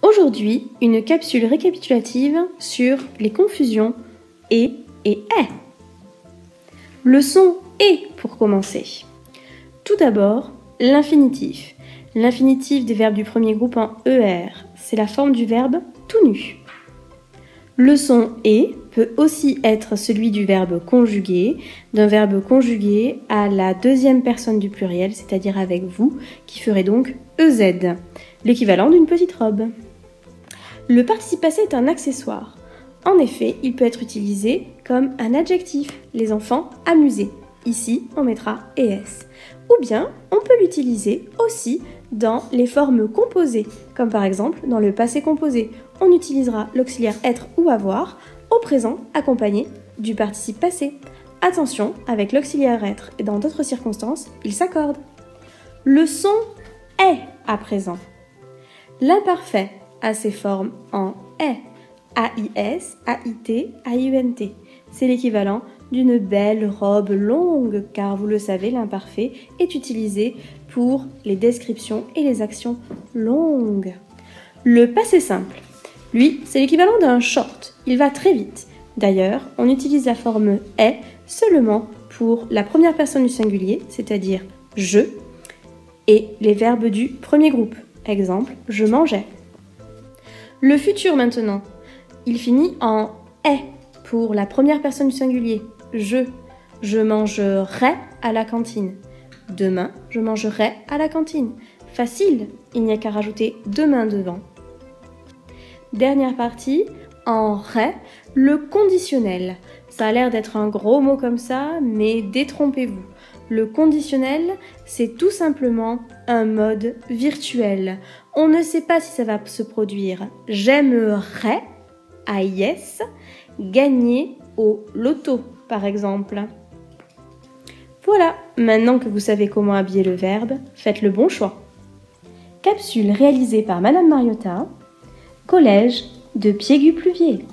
Aujourd'hui, une capsule récapitulative sur les confusions et est. Leçon et pour commencer. Tout d'abord, l'infinitif. L'infinitif des verbes du premier groupe en ER, c'est la forme du verbe tout nu. Le son et peut aussi être celui du verbe conjugué, d'un verbe conjugué à la deuxième personne du pluriel, c'est-à-dire avec vous, qui ferait donc EZ, l'équivalent d'une petite robe. Le participe passé est un accessoire. En effet, il peut être utilisé comme un adjectif, les enfants amusés. Ici, on mettra ES. Ou bien, on peut l'utiliser aussi dans les formes composées, comme par exemple dans le passé composé. On utilisera l'auxiliaire être ou avoir au présent accompagné du participe passé. Attention, avec l'auxiliaire être et dans d'autres circonstances, il s'accorde. Le son est à présent. L'imparfait a ses formes en est, AIS, AIT, AIUNT. C'est l'équivalent d'une belle robe longue, car vous le savez, l'imparfait est utilisé pour les descriptions et les actions longues. Le passé simple, lui, c'est l'équivalent d'un short. Il va très vite. D'ailleurs, on utilise la forme est seulement pour la première personne du singulier, c'est-à-dire je, et les verbes du premier groupe. Exemple, je mangeais. Le futur maintenant, il finit en est pour la première personne du singulier. Je mangerai à la cantine. Demain, je mangerai à la cantine. Facile, il n'y a qu'à rajouter demain devant. Dernière partie, en ré, le conditionnel. Ça a l'air d'être un gros mot comme ça, mais détrompez-vous. Le conditionnel, c'est tout simplement un mode virtuel. On ne sait pas si ça va se produire. J'aimerais, AIS, gagner au loto, par exemple. Voilà, maintenant que vous savez comment habiller le verbe, faites le bon choix. Capsule réalisée par Madame Mariota, Collège de Piégut-Pluviers.